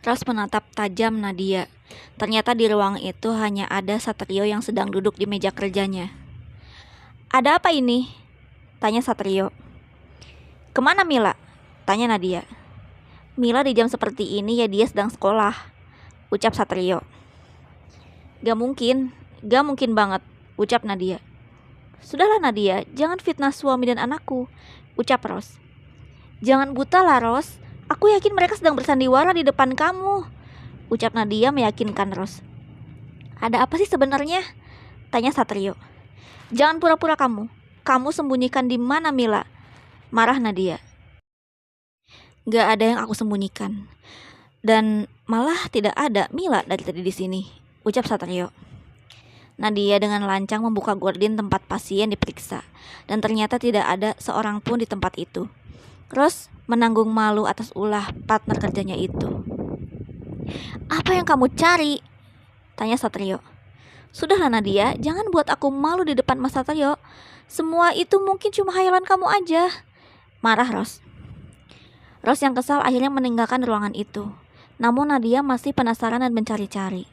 Ros menatap tajam Nadia. Ternyata di ruang itu hanya ada Satrio yang sedang duduk di meja kerjanya. "Ada apa ini?" tanya Satrio. "Kemana Mila?" tanya Nadia. "Mila di jam seperti ini ya dia sedang sekolah," ucap Satrio. Gak mungkin banget," ucap Nadia. "Sudahlah Nadia, jangan fitnah suami dan anakku," ucap Ros. "Jangan buta lah Ros, aku yakin mereka sedang bersandiwara di depan kamu," ucap Nadia meyakinkan Ros. "Ada apa sih sebenarnya?" tanya Satrio. "Jangan pura-pura kamu sembunyikan di mana Mila?" marah Nadia. "Gak ada yang aku sembunyikan. Dan malah tidak ada Mila dari tadi di sini," ucap Satrio. Nadia dengan lancang membuka gordin tempat pasien diperiksa, dan ternyata tidak ada seorang pun di tempat itu. Ros menanggung malu atas ulah partner kerjanya itu. "Apa yang kamu cari?" tanya Satrio. "Sudahlah Nadia, jangan buat aku malu di depan Mas Satrio. Semua itu mungkin cuma khayalan kamu aja," marah Ros. Ros yang kesal akhirnya meninggalkan ruangan itu. Namun Nadia masih penasaran dan mencari-cari.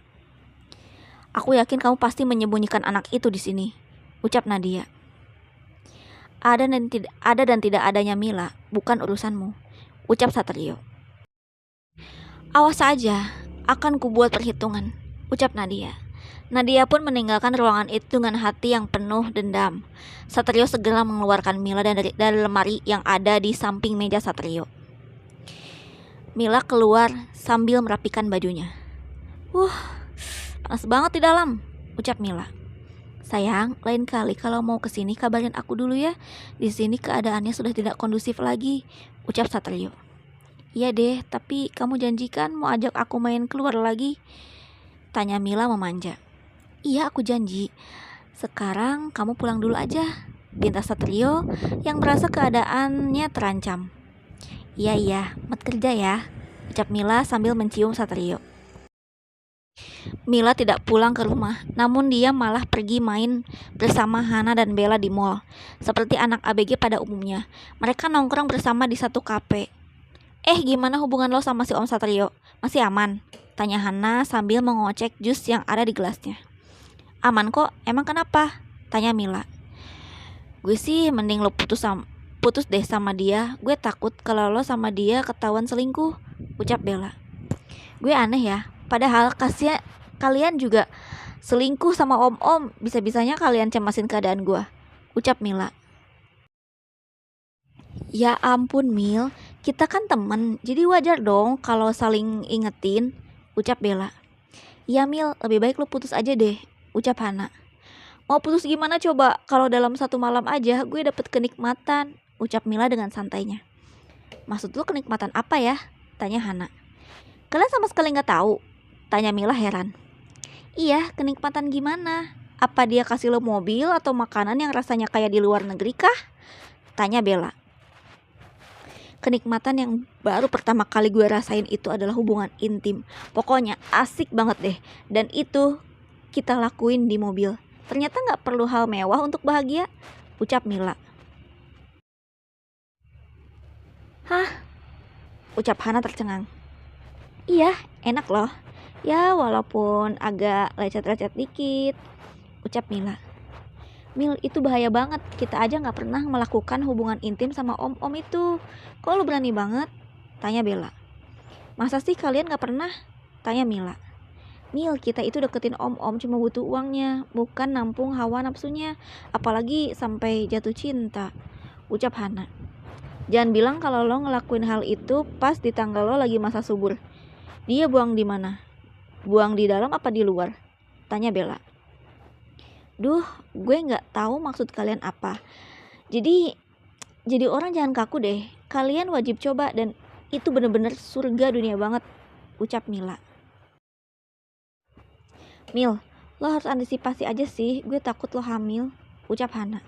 "Aku yakin kamu pasti menyembunyikan anak itu di sini," ucap Nadia. Ada dan tidak adanya Mila bukan urusanmu," ucap Satrio. "Awas saja, akan kubuat perhitungan," ucap Nadia. Nadia pun meninggalkan ruangan itu dengan hati yang penuh dendam. Satrio segera mengeluarkan Mila dari lemari yang ada di samping meja Satrio. Mila keluar sambil merapikan bajunya. Panas banget di dalam," ucap Mila. "Sayang, lain kali kalau mau kesini kabarin aku dulu ya. Di sini keadaannya sudah tidak kondusif lagi," ucap Satrio. "Iya deh, tapi kamu janjikan mau ajak aku main keluar lagi?" tanya Mila memanja. "Iya, aku janji. Sekarang kamu pulang dulu aja," pinta Satrio yang merasa keadaannya terancam. Iya, mat kerja ya," ucap Mila sambil mencium Satrio. Mila tidak pulang ke rumah, namun dia malah pergi main bersama Hana dan Bella di mall. Seperti anak ABG pada umumnya, mereka nongkrong bersama di satu kafe. "Gimana hubungan lo sama si Om Satrio? Masih aman?" tanya Hana sambil mengocek jus yang ada di gelasnya. "Aman kok, emang kenapa?" tanya Mila. "Gue sih mending lo putus deh sama dia. Gue takut kalau lo sama dia ketahuan selingkuh," ucap Bella. "Gue aneh ya, padahal kalian juga selingkuh sama om-om. Bisa-bisanya kalian cemasin keadaan gue," ucap Mila. "Ya ampun Mil, kita kan temen, jadi wajar dong kalau saling ingetin," ucap Bella. "Ya Mil, lebih baik lo putus aja deh," ucap Hana. "Mau putus gimana coba, kalau dalam satu malam aja gue dapet kenikmatan," ucap Mila dengan santainya. "Maksud lo kenikmatan apa ya?" tanya Hana. "Kalian sama sekali gak tahu?" tanya Mila heran. "Iya, kenikmatan gimana? Apa dia kasih lo mobil atau makanan yang rasanya kayak di luar negeri kah?" tanya Bella. "Kenikmatan yang baru pertama kali gue rasain itu adalah hubungan intim. Pokoknya asik banget deh. Dan itu kita lakuin di mobil. Ternyata gak perlu hal mewah untuk bahagia," ucap Mila. "Hah?" ucap Hana tercengang. "Iya, enak loh. Ya walaupun agak lecet-lecet dikit," ucap Mila. "Mil, itu bahaya banget. Kita aja gak pernah melakukan hubungan intim sama om-om itu. Kok lo berani banget?" tanya Bella. "Masa sih kalian gak pernah?" tanya Mila. "Mil, kita itu deketin om-om cuma butuh uangnya, bukan nampung hawa nafsunya. Apalagi sampai jatuh cinta," ucap Hana. "Jangan bilang kalau lo ngelakuin hal itu pas di tanggal lo lagi masa subur. Dia buang di mana? Buang di dalam apa di luar?" tanya Bella. "Duh, gue gak tahu maksud kalian apa. Jadi orang jangan kaku deh. Kalian wajib coba dan itu bener-bener surga dunia banget," ucap Mila. "Mil, lo harus antisipasi aja sih. Gue takut lo hamil," ucap Hana.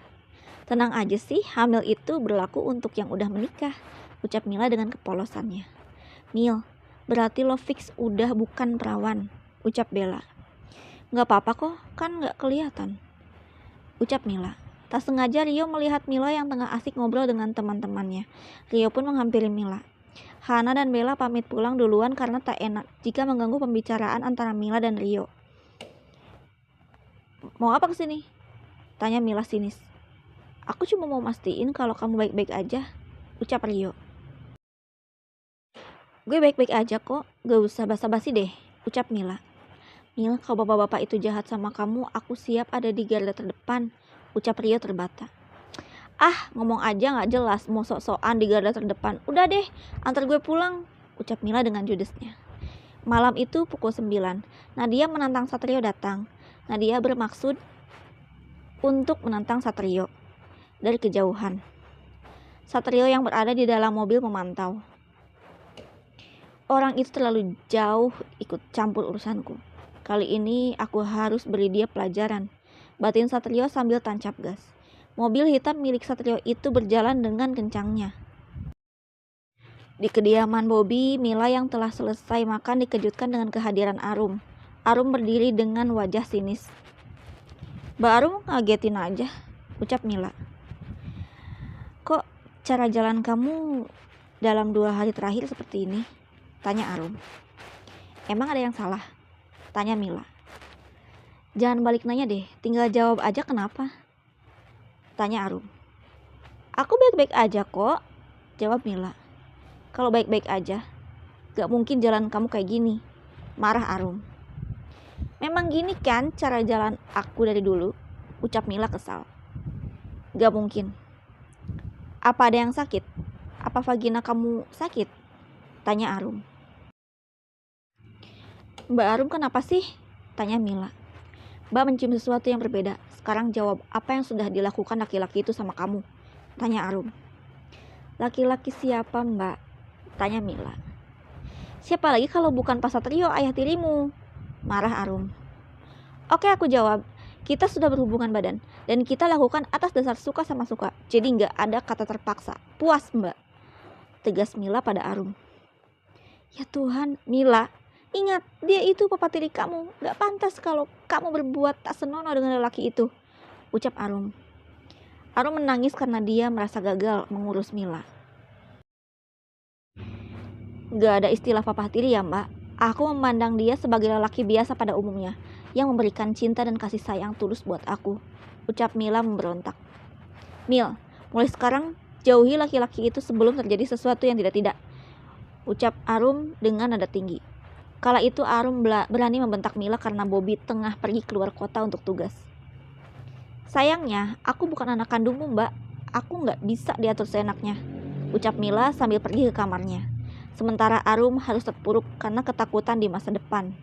"Tenang aja sih, hamil itu berlaku untuk yang udah menikah," ucap Mila dengan kepolosannya. "Mil, berarti lo fix udah bukan perawan," ucap Bella. "Gak apa-apa kok, kan gak kelihatan," ucap Mila. Tak sengaja Rio melihat Mila yang tengah asik ngobrol dengan teman-temannya. Rio pun menghampiri Mila. Hana dan Bella pamit pulang duluan karena tak enak jika mengganggu pembicaraan antara Mila dan Rio. Mau apa kesini? Tanya Mila sinis. Aku cuma mau mastiin kalau kamu baik-baik aja, ucap Rio. Gue baik-baik aja kok, gak usah basa-basi deh, ucap Mila. Mil, kalau bapak-bapak itu jahat sama kamu, aku siap ada di garda terdepan, ucap Rio terbata. Ah, ngomong aja gak jelas, mau sok-sokan di garda terdepan. Udah deh, antar gue pulang, ucap Mila dengan judesnya. Malam itu pukul 9, Nadia menantang Satrio datang. Nadia bermaksud untuk menantang Satrio dari kejauhan. Satrio yang berada di dalam mobil memantau. Orang itu terlalu jauh ikut campur urusanku. Kali ini aku harus beri dia pelajaran, batin Satrio sambil tancap gas. Mobil hitam milik Satrio itu berjalan dengan kencangnya. Di kediaman Bobby, Mila yang telah selesai makan dikejutkan dengan kehadiran Arum. Arum berdiri dengan wajah sinis. Mbak Arum ngagetin aja, ucap Mila. Kok cara jalan kamu dalam 2 hari terakhir seperti ini? Tanya Arum. Emang ada yang salah? Tanya Mila. Jangan balik nanya deh, tinggal jawab aja kenapa? Tanya Arum. Aku baik-baik aja kok, jawab Mila. Kalau baik-baik aja, gak mungkin jalan kamu kayak gini, marah Arum. Memang gini kan cara jalan aku dari dulu, ucap Mila kesal. Gak mungkin. Apa ada yang sakit? Apa vagina kamu sakit? Tanya Arum. Mbak Arum kenapa sih? Tanya Mila. Mbak mencium sesuatu yang berbeda. Sekarang jawab apa yang sudah dilakukan laki-laki itu sama kamu? Tanya Arum. Laki-laki siapa Mbak? Tanya Mila. Siapa lagi kalau bukan Pak Satrio, ayah tirimu? Marah Arum. Oke, aku jawab. Kita sudah berhubungan badan dan kita lakukan atas dasar suka sama suka. Jadi gak ada kata terpaksa. Puas Mbak, tegas Mila pada Arum. Ya Tuhan, Mila, ingat dia itu papa tiri kamu. Gak pantas kalau kamu berbuat tak senonoh dengan lelaki itu, ucap Arum. Arum menangis karena dia merasa gagal mengurus Mila. Gak ada istilah papa tiri ya Mbak. Aku memandang dia sebagai lelaki biasa pada umumnya, yang memberikan cinta dan kasih sayang tulus buat aku, ucap Mila memberontak. Mil, mulai sekarang jauhi laki-laki itu sebelum terjadi sesuatu yang tidak-tidak, ucap Arum dengan nada tinggi. Kala itu Arum berani membentak Mila karena Bobby tengah pergi keluar kota untuk tugas. Sayangnya, aku bukan anak kandungmu Mbak. Aku gak bisa diatur seenaknya, ucap Mila sambil pergi ke kamarnya. Sementara Arum harus terpuruk karena ketakutan di masa depan.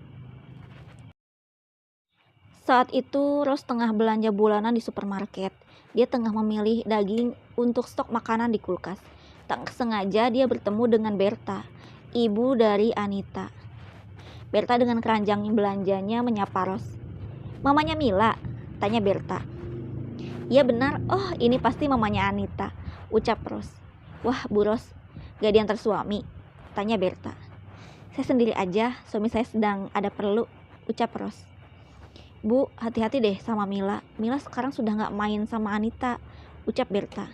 Saat itu Rose tengah belanja bulanan di supermarket. Dia tengah memilih daging untuk stok makanan di kulkas. Tak sengaja dia bertemu dengan Berta, ibu dari Anita. Berta dengan keranjang belanjanya menyapa Rose. Mamanya Mila? Tanya Berta. Iya benar, oh ini pasti mamanya Anita, ucap Rose. Wah Bu Rose, gak diantar suami? Tanya Berta. Saya sendiri aja, suami saya sedang ada perlu, ucap Rose. Bu, hati-hati deh sama Mila. Mila sekarang sudah gak main sama Anita, ucap Berta.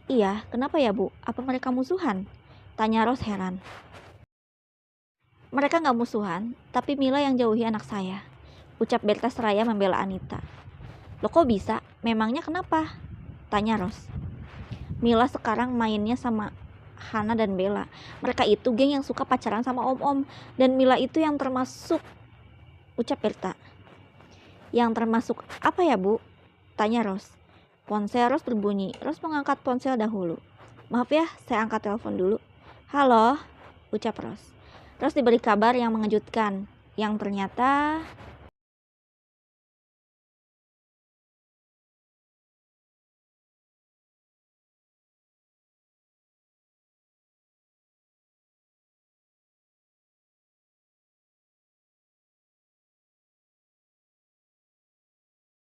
Iya, kenapa ya Bu? Apa mereka musuhan? Tanya Rose heran. Mereka gak musuhan, tapi Mila yang jauhi anak saya, ucap Berta seraya membela Anita. Loh kok bisa? Memangnya kenapa? Tanya Rose. Mila sekarang mainnya sama Hana dan Bella. Mereka itu geng yang suka pacaran sama om-om. Dan Mila itu yang termasuk, ucap Berta. Yang termasuk apa ya Bu? Tanya Rose. Ponsel Rose berbunyi. Rose mengangkat ponsel dahulu. Maaf ya, saya angkat telepon dulu. Halo, ucap Rose. Rose diberi kabar yang mengejutkan, yang ternyata